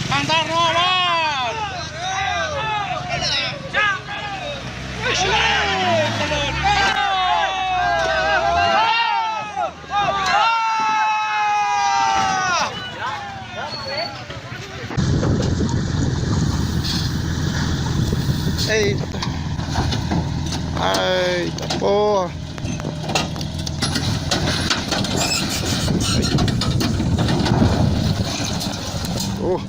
Antar lawan. Ay, tapo. Oh.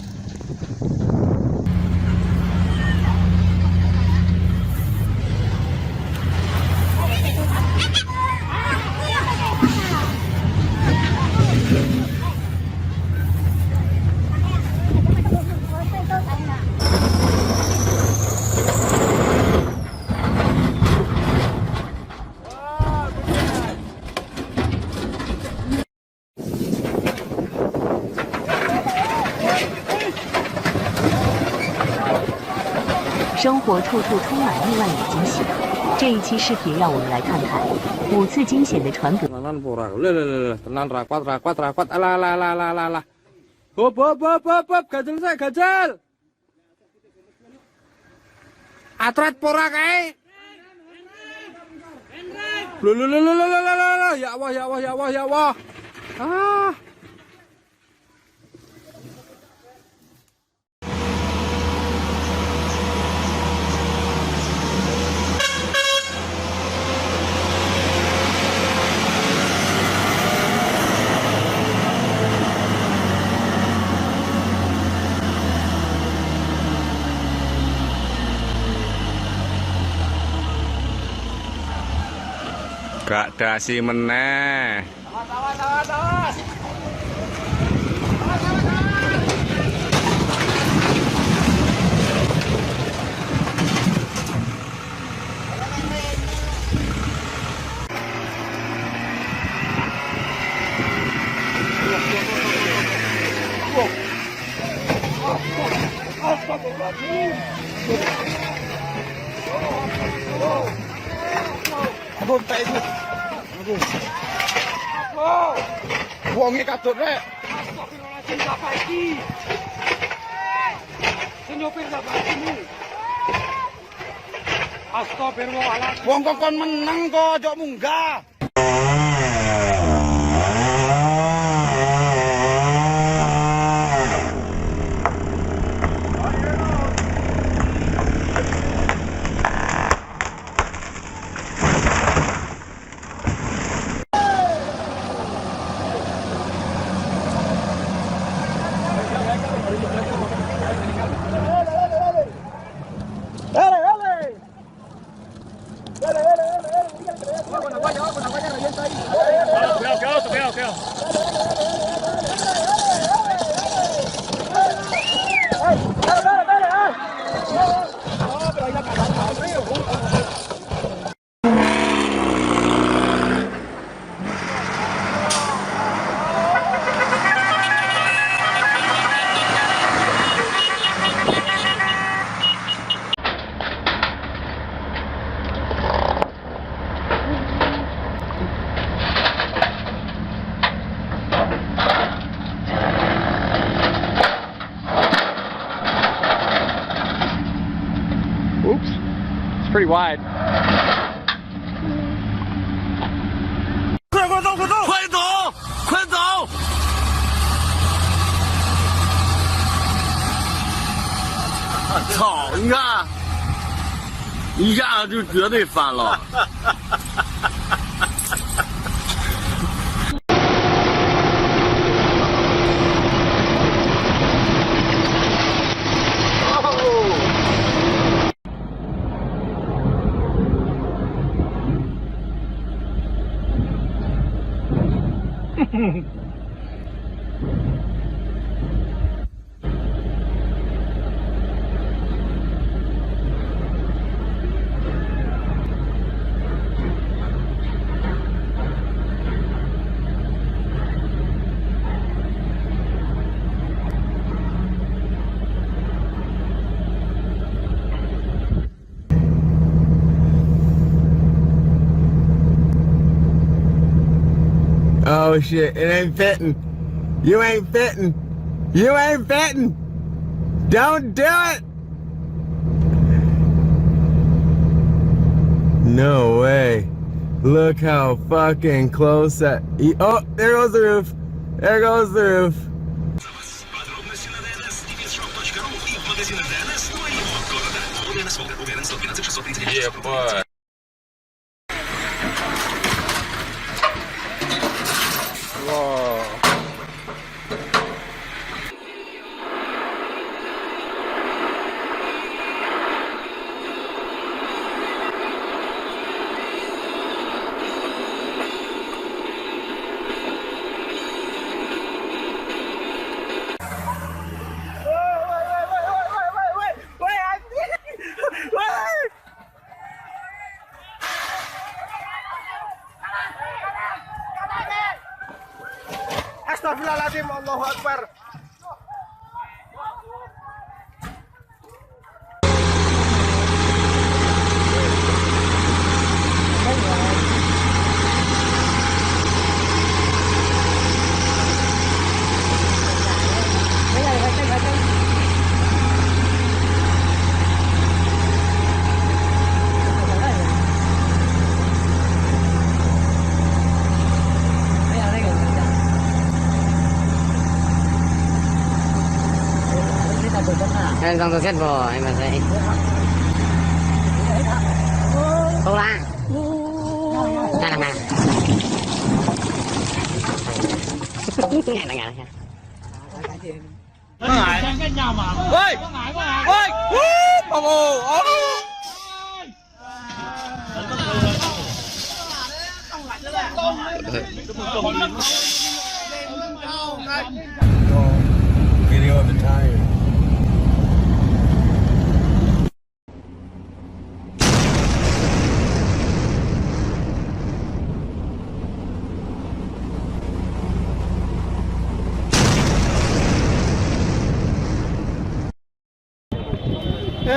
生活处处充满意外与惊喜。这一期视频让我们来看看5次惊险的船舶。Tenang, rapat, ala. Hop, gak selesai, gajal. Atret pora kae. Ya Allah. Ah. Gak dasi meneh. Awas. Aduh, wonge katut rek. Astagfirullahaladzim, bapak iki. Senyopir bapak ini. Astagfirullahaladzim. Wong kok kon meneng kok, ojo munggah. It's pretty wide. 快走！操！你看，一下就绝对翻了。Oh shit, it ain't fitting. You ain't fitting. Don't do it! No way. Look how fucking close that. Oh, there goes the roof. There goes the roof. Yeah, boy. Whoa. Astagfirullahaladzim, Allahu Akbar. Em không có kết bò em mà thấy không la nè nè nè Có ngại cái nhau mà. Ôi! Ôi! Ồ ồ ồ. Video of the tire.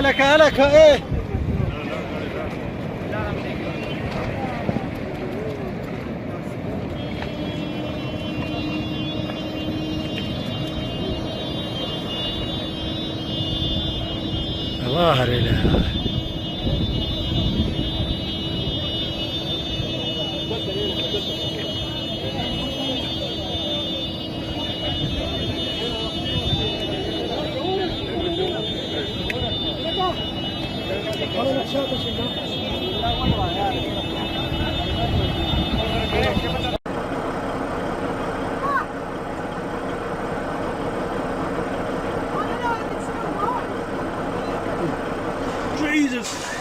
لك لك ايه ظاهر له Jesus!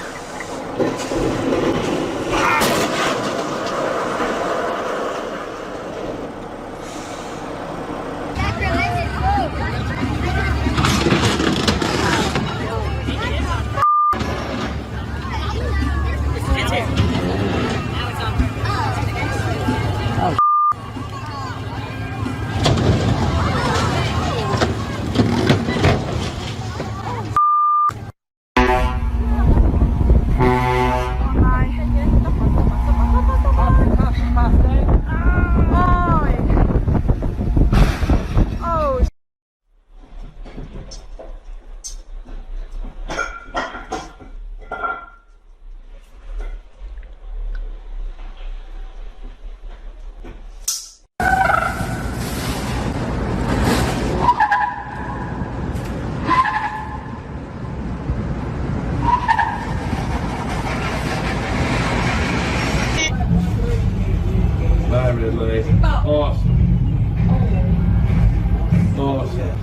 Awesome. Awesome.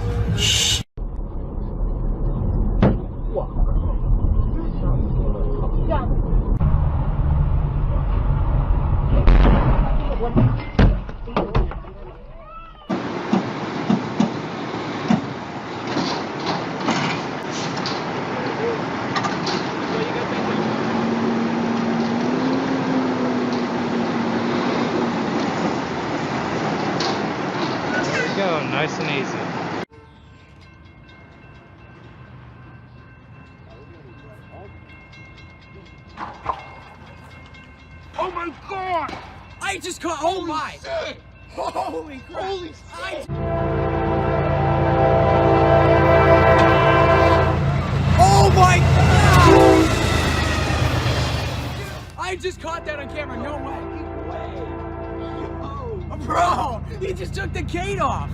Go, nice and easy. Oh my God! I just caught. Oh my! Shit. Holy crap! Holy shit! took the gate off.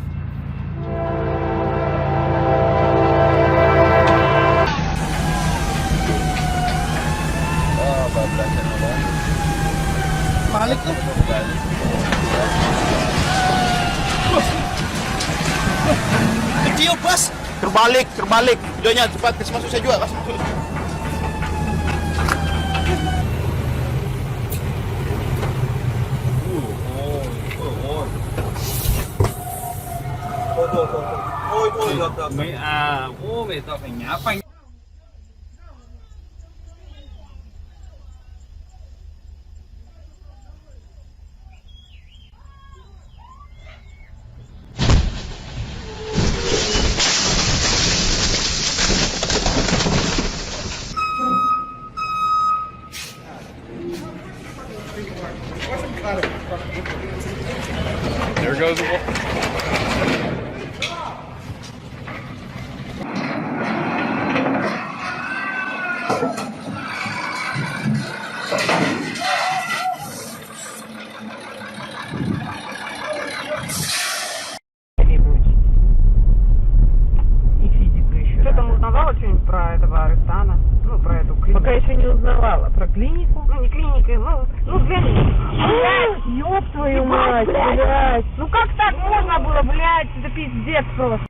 Balik tuh. Kecil bos. Terbalik. Videonya cepat kasih masuk saya juga kasih masuk. Mày tao phải nhá phanh. There goes the wall. Что там узнавала что-нибудь про этого Арестана? Ну, про эту клинику? Пока еще не узнавала. Про клинику? Ну, не клиника, ну, взгляни. Блядь, ёб твою мать, блядь. Ну, как так можно было, блядь? Это пиздец просто.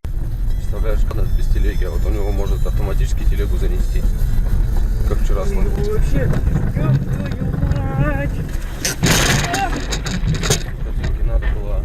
Представляешь, когда без телеги, а вот у него может автоматически телегу занести. Как вчера смотрел. Вообще, ёб твою мать. Картинки надо было.